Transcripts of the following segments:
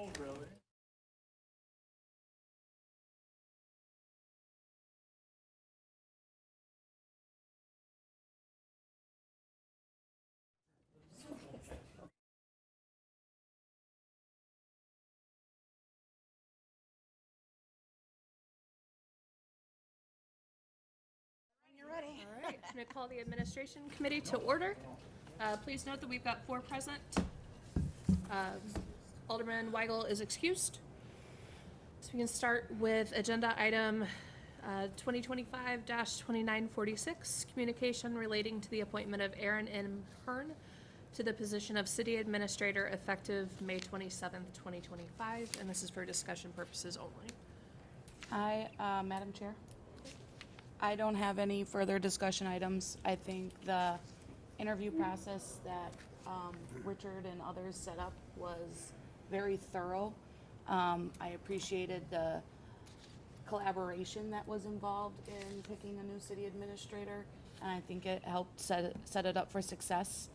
Oh, really? You're ready. All right, I'm going to call the Administration Committee to order. Please note that we've got 4 present. Alderman Weigel is excused. So we can start with agenda item 2025-2946, communication relating to the appointment of Aaron M. Hearn to the position of City Administrator effective May 27th, 2025, and this is for discussion purposes only. Madam Chair. I don't have any further discussion items. I think the interview process that Richard and others set up was very thorough. I appreciated the collaboration that was involved in picking a new city administrator, and I think it helped set it up for success.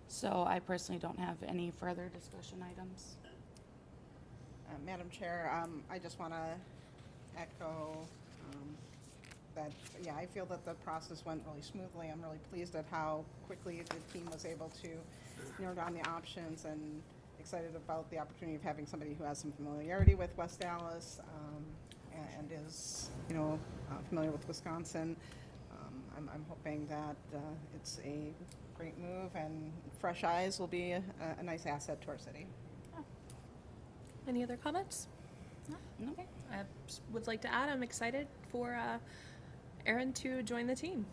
So I personally don't have any further discussion items. Madam Chair, I just want to echo that, yeah, I feel that the process went really smoothly. I'm really pleased at how quickly the team was able to narrow down the options, and excited about the opportunity of having somebody who has some familiarity with West Dallas and is, familiar with Wisconsin. I'm hoping that it's a great move, and fresh eyes will be a nice asset to our city. Any other comments? No. Okay. I would like to add, I'm excited for Aaron to join the team.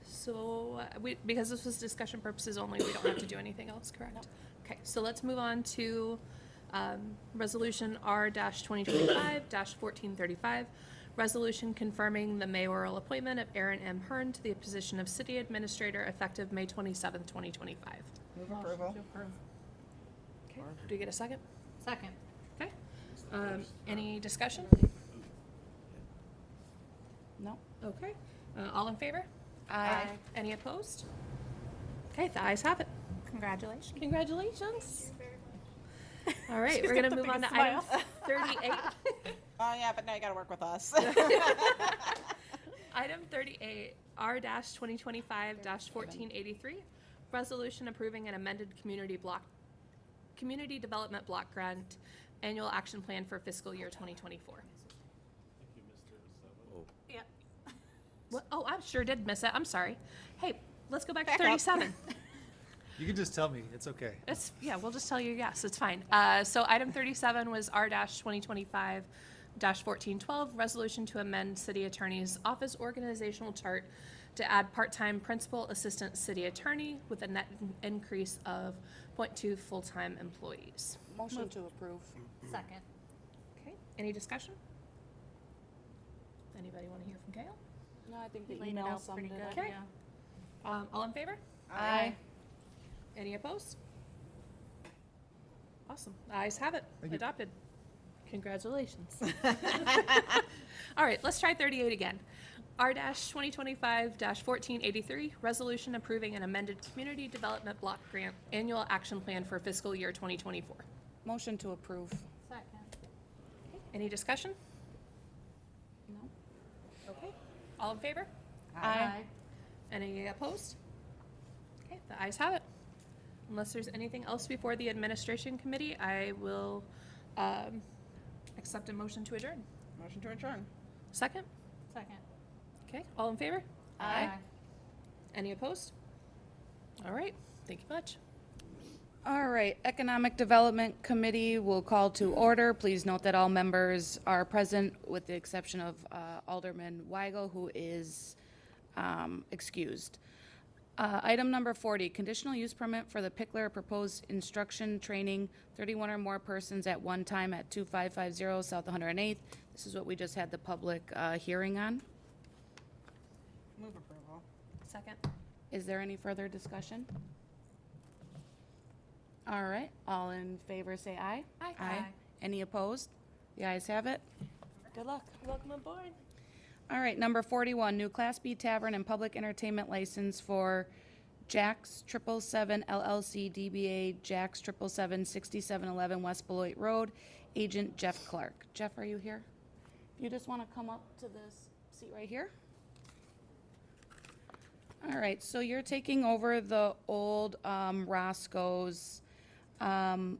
So because this was discussion purposes only, we don't have to do anything else, correct? Nope. Okay, so let's move on to Resolution R-2025-1435, resolution confirming the mayoral appointment of Aaron M. Hearn to the position of City Administrator effective May 27th, 2025. Move approval. Okay, do you get a second? Second. Okay. Any discussion? No. Okay. All in favor? Aye. Any opposed? Okay, the ayes have it. Congratulations. Congratulations. All right, She's we're got gonna the move on to biggest item 38. Oh, yeah, but now you got to work with us. Item 38, R-2025-1483, resolution approving an amended community development block grant annual action plan for fiscal year 2024. Yeah. What? Oh, I sure did miss it. I'm sorry. Hey, let's go back to Back up. 37. You can just tell me, it's okay. Yeah, we'll just tell you yes, it's fine. So item 37 was R-2025-1412, resolution to amend city attorney's office organizational chart to add part-time principal assistant city attorney with a net increase of 0.2 full-time employees. Motion to approve. Second. Okay, any discussion? Anybody want to hear from Gail? No, I think You the laid it email out summed pretty it good. up. Okay. All in favor? Aye. Any opposed? Awesome. The ayes have it. Thank you. Adopted. Congratulations. All right, let's try 38 again. R-2025-1483, resolution approving an amended community development block grant annual action plan for fiscal year 2024. Motion to approve. Second. Any discussion? No. Okay. All in favor? Aye. Any opposed? Okay, the ayes have it. Unless there's anything else before the administration committee, I will accept a motion to adjourn. Motion to adjourn. Second? Second. Okay, all in favor? Aye. Any opposed? All right, thank you much. All right, Economic Development Committee will call to order. Please note that all members are present with the exception of Alderman Weigel, who is excused. Item number 40, conditional use permit for the Pickler proposed instruction training, 31 or more persons at one time at 2550 South 108th. This is what we just had the public hearing on. Move approval. Second. Is there any further discussion? All right, all in favor say aye. Aye. Aye. Any opposed? The ayes have it. Good luck. Welcome aboard. All right, number 41, new Class B Tavern and Public Entertainment License for Jack's 777 LLC DBA Jack's 777 6711 West Beloit Road Agent Jeff Clark. Jeff, are you here? You just want to come up to this seat right here? All right, so you're taking over the old Roscoe's, and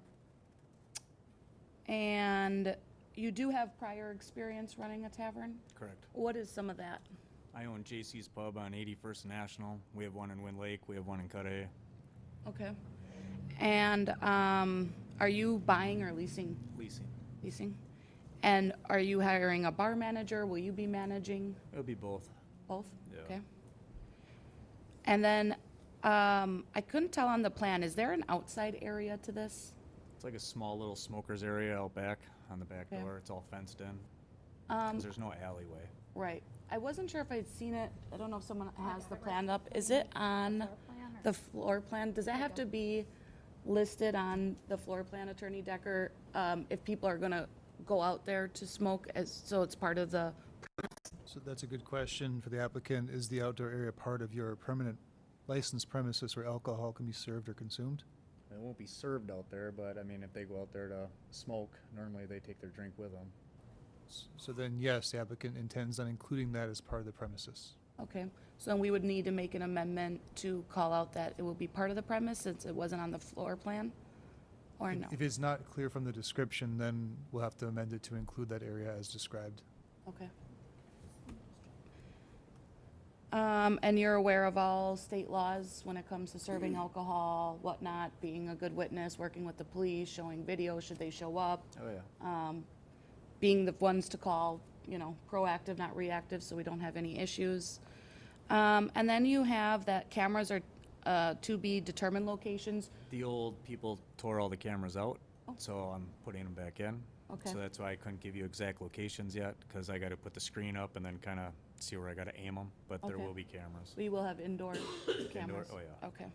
you do have prior experience running a tavern? Correct. What is some of that? I own JC's Pub on 81st National. We have one in Wind Lake. We have one in Cudahy. Okay. And are you buying or leasing? Leasing. Leasing? And are you hiring a bar manager? Will you be managing It'll be both. both? Yeah. Okay. And then I couldn't tell on the plan, is there an outside area to this? It's like a small little smokers area out back on the back Okay. door. It's all fenced in. 'Cause there's no alleyway. Right. I wasn't sure if I'd seen it. I don't know if someone has the plan up. Is it on the floor plan? Does that have to be listed on the floor plan, Attorney Decker, if people are gonna go out there to smoke so it's part of the, So that's a good question for the applicant. Is the outdoor area part of your permanent licensed premises where alcohol can be served or consumed? It won't be served out there, but I mean, if they go out there to smoke, normally they take their drink with them. So then, yes, the applicant intends on including that as part of the premises. okay. So then we would need to make an amendment to call out that it will be part of the premise since it wasn't on the floor plan? Or no? If it's not clear from the description, then we'll have to amend it to include that area as described. Okay. And you're aware of all state laws when it comes to serving alcohol, whatnot, being a good witness, working with the police, showing video should they show up, Oh, yeah. being the ones to call, proactive, not reactive, so we don't have any issues. And then you have that cameras are to be determined locations. The old people tore all the cameras out, so I'm putting them back in. Okay. So that's why I couldn't give you exact locations yet, because I got to put the screen up and then kind of see where I got to aim them. But there Okay. will be cameras. We will have indoor cameras. Oh, yeah. Okay.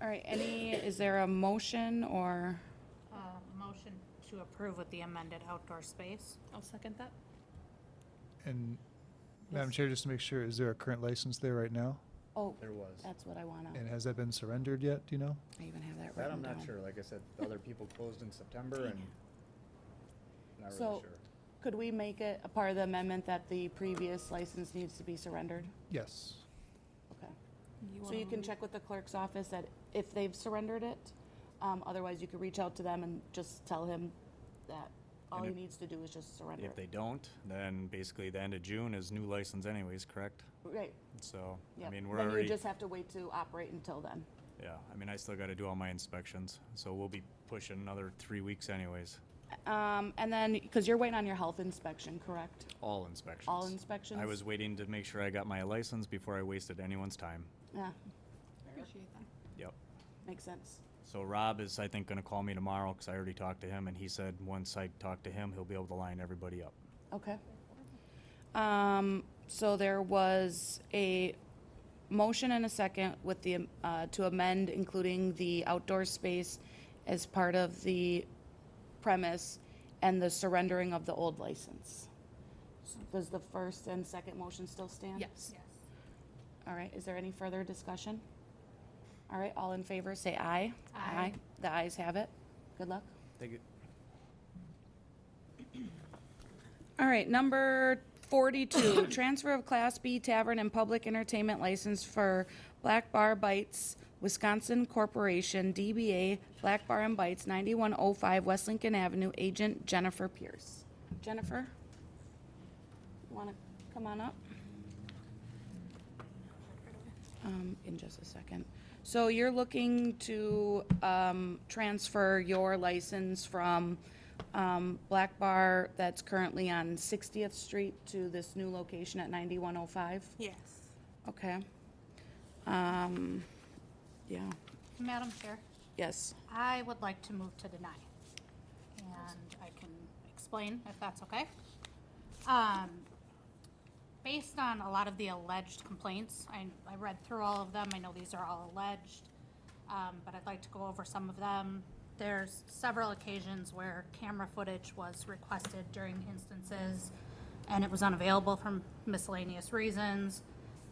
All right, is there a motion or, Motion to approve with the amended outdoor space. I'll second that. And Madam Chair, just to make sure, is there a current license there right now? oh, There was. that's what I want to, And has that been surrendered yet, do you know? I even have that That written I'm down. not sure. Like I said, the other people closed in September and not So- really sure. Could we make it a part of the amendment that the previous license needs to be surrendered? Yes. Okay. So you can check with the clerk's office that if they've surrendered it. Otherwise, you could reach out to them and just tell him that all And he if- needs to do is just surrender If it. they don't, then basically the end of June is new license anyways, correct? Right, So, I yep. mean, we're Then you already, just have to wait to operate until then. yeah, I mean, I still got to do all my inspections. So we'll be pushing another 3 weeks anyways. And then, because you're waiting on your health inspection, correct? All inspections. All inspections? I was waiting to make sure I got my license before I wasted anyone's time. Yeah, Appreciate that. Yep. makes sense. So Rob is, I think, gonna call me tomorrow, because I already talked to him, and he said once I talk to him, he'll be able to line everybody up. Okay. So there was a motion and a second with the, to amend, including the outdoor space as part of the premise and the surrendering of the old license. Does the first and second motion still stand? Yes. All right, is there any further discussion? All right, all in favor, say aye. Aye. The ayes have it. Good luck. Thank you. All right, number 42, transfer of Class B Tavern and Public Entertainment License for Black Bar Bites Wisconsin Corporation, DBA Black Bar and Bites, 9105 West Lincoln Avenue, agent Jennifer Pierce. Jennifer? You want to come on up? In just a second. So you're looking to transfer your license from Black Bar that's currently on 60th Street to this new location at 9105? Yes. Okay. Yeah, Madam Chair, yes. I would like to move to deny. And I can explain if that's okay. Based on a lot of the alleged complaints, I read through all of them. I know these are all alleged. But I'd like to go over some of them. There's several occasions where camera footage was requested during instances and it was unavailable for miscellaneous reasons.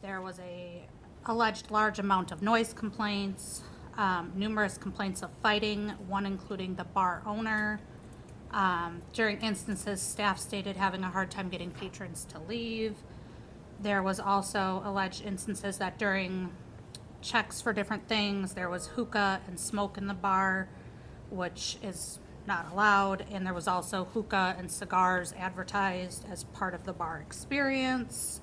There was a alleged large amount of noise complaints. numerous complaints of fighting, one including the bar owner. During instances, staff stated having a hard time getting patrons to leave. There was also alleged instances that during checks for different things, there was hookah and smoke in the bar, which is not allowed, and there was also hookah and cigars advertised as part of the bar experience.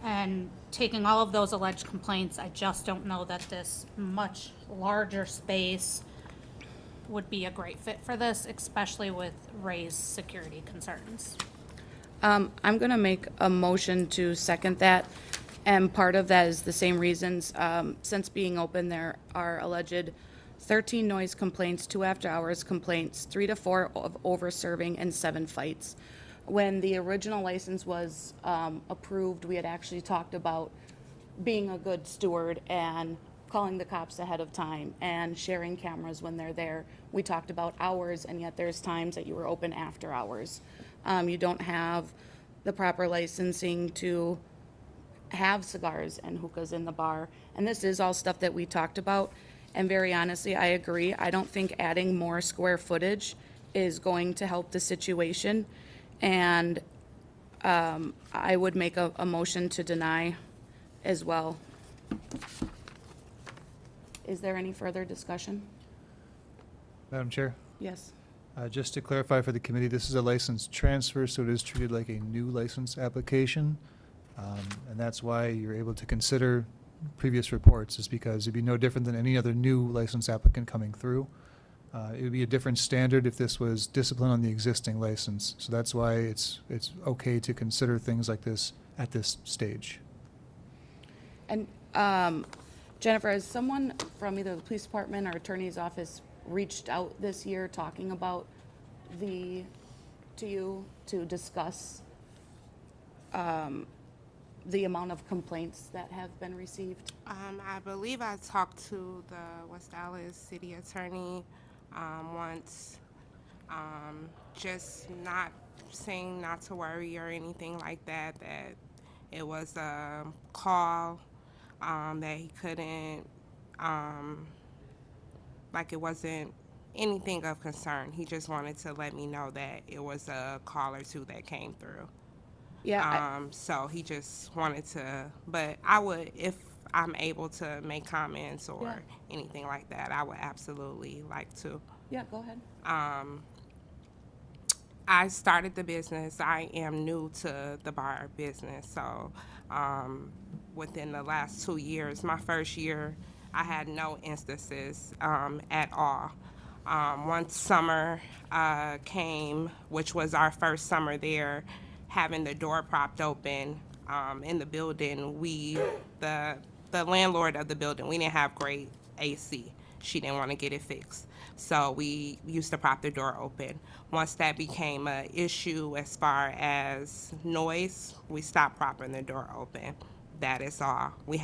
And taking all of those alleged complaints, I just don't know that this much larger space would be a great fit for this, especially with raised security concerns. I'm gonna make a motion to second that, and part of that is the same reasons. Since being open, there are alleged 13 noise complaints, 2 after-hours complaints, 3 to 4 of over-serving, and 7 fights. When the original license was approved, we had actually talked about being a good steward and calling the cops ahead of time and sharing cameras when they're there. We talked about hours, and yet there's times that you were open after hours. You don't have the proper licensing to have cigars and hookahs in the bar. And this is all stuff that we talked about. And very honestly, I agree. I don't think adding more square footage is going to help the situation. And I would make a motion to deny as well. Is there any further discussion? Madam Chair, Yes. just to clarify for the committee, this is a license transfer, so it is treated like a new license application. And that's why you're able to consider previous reports, is because it'd be no different than any other new license applicant coming through. It would be a different standard if this was discipline on the existing license. So that's why it's okay to consider things like this at this stage. And Jennifer, has someone from either the police department or attorney's office reached out this year talking about to you to discuss the amount of complaints that have been received? I believe I talked to the West Dallas city attorney once, just not saying not to worry or anything like that, that it was a call, that he couldn't, like it wasn't anything of concern. He just wanted to let me know that it was a call or two that came through. Yeah. So he just wanted to, but I would, if I'm able to make comments or Yeah. anything like that, I would absolutely like to. Yeah, go ahead. I started the business. I am new to the bar business. So within the last 2 years, my first year, I had no instances at all. One summer came, which was our first summer there, having the door propped open in the building. The landlord of the building, we didn't have great AC. She didn't want to get it fixed. So we used to prop the door open. Once that became an issue as far as noise, we stopped propping the door open. That is all. I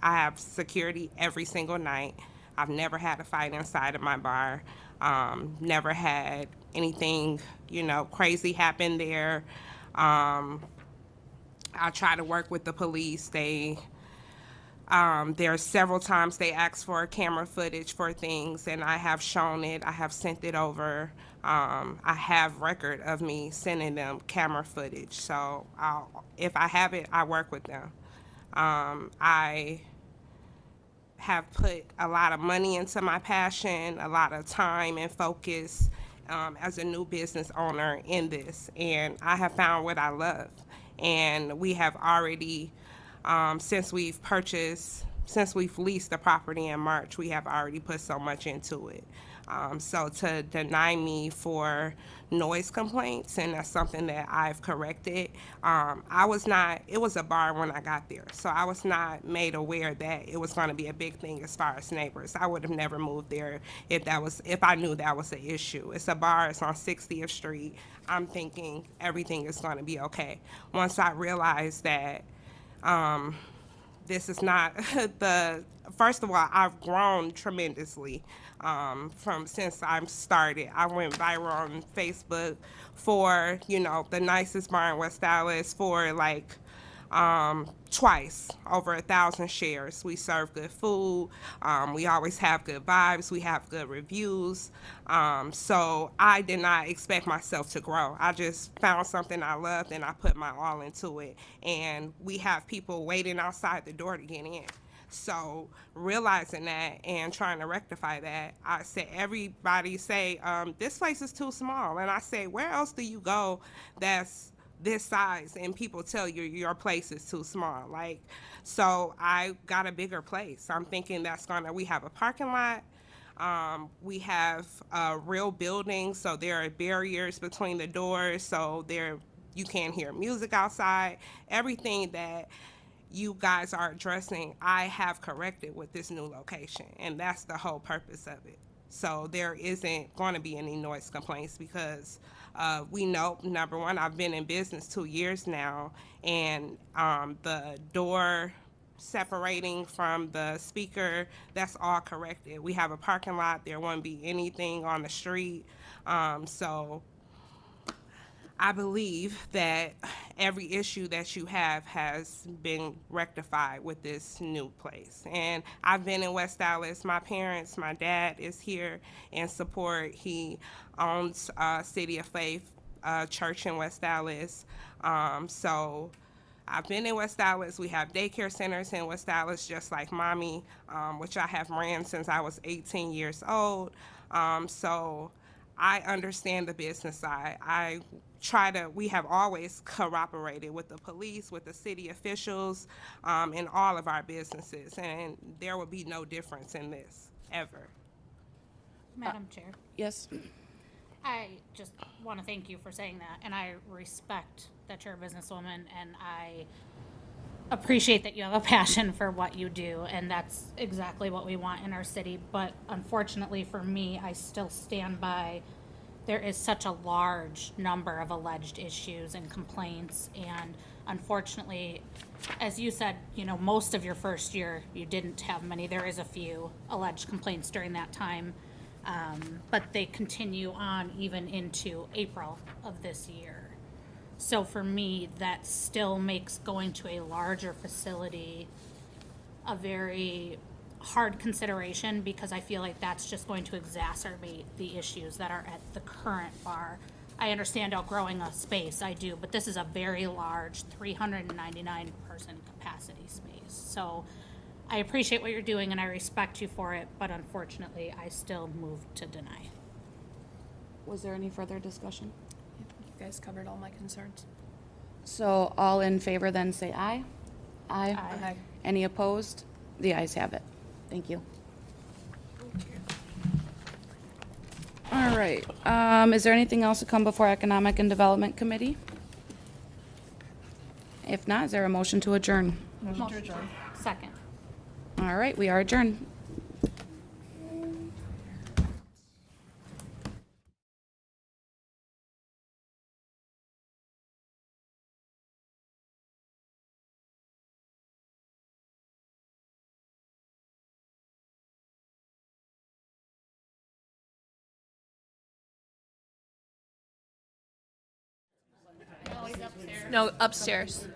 have security every single night. I've never had a fight inside of my bar. Never had anything, crazy happen there. I try to work with the police. There are several times they ask for camera footage for things, and I have shown it. I have sent it over. I have record of me sending them camera footage. So if I have it, I work with them. I have put a lot of money into my passion, a lot of time and focus as a new business owner in this, and I have found what I love. And we have already, since we've leased the property in March, we have already put so much into it. So to deny me for noise complaints, and that's something that I've corrected. It was a bar when I got there, so I was not made aware that it was going to be a big thing as far as neighbors. I would have never moved there if I knew that was an issue. It's a bar, it's on 60th Street. I'm thinking everything is going to be okay. Once I realized that this is not first of all, I've grown tremendously since I started. I went viral on Facebook for, the nicest bar in West Dallas for twice, over 1,000 shares. We serve good food. We always have good vibes. We have good reviews. So I did not expect myself to grow. I just found something I loved and I put my all into it. And we have people waiting outside the door to get in. So realizing that and trying to rectify that, I said, everybody say, this place is too small. And I say, where else do you go that's this size and people tell you your place is too small? Like, so I got a bigger place. I'm thinking we have a parking lot. We have a real building, so there are barriers between the doors, so you can't hear music outside. Everything that you guys are addressing, I have corrected with this new location, and that's the whole purpose of it. So there isn't going to be any noise complaints because we know, number one, I've been in business 2 years now, and the door separating from the speaker, that's all corrected. We have a parking lot. There won't be anything on the street. So I believe that every issue that you have has been rectified with this new place. And I've been in West Dallas. My dad is here in support. He owns City of Faith Church in West Dallas. So I've been in West Dallas. We have daycare centers in West Dallas, just like Mommy, which I have ran since I was 18 years old. So I understand the business side. We have always cooperated with the police, with the city officials, in all of our businesses, and there will be no difference in this, ever. Madam Chair, Yes. I just want to thank you for saying that, and I respect that you're a businesswoman, and I appreciate that you have a passion for what you do, and that's exactly what we want in our city. But unfortunately for me, I still stand by there is such a large number of alleged issues and complaints, and unfortunately, as you said, most of your first year you didn't have many. There is a few alleged complaints during that time, but they continue on even into April of this year. So for me, that still makes going to a larger facility a very hard consideration, because I feel like that's just going to exacerbate the issues that are at the current bar. I understand outgrowing a space, I do, but this is a very large 399 person capacity space. So I appreciate what you're doing and I respect you for it, but unfortunately, I still move to deny. Was there any further discussion? You guys covered all my concerns. So all in favor then say aye. Aye. Aye. Any opposed? The ayes have it. Thank you. All right. Is there anything else to come before Economic and Development Committee? If not, is there a motion to adjourn? Motion to adjourn. Second. All right, we are adjourned. No, upstairs.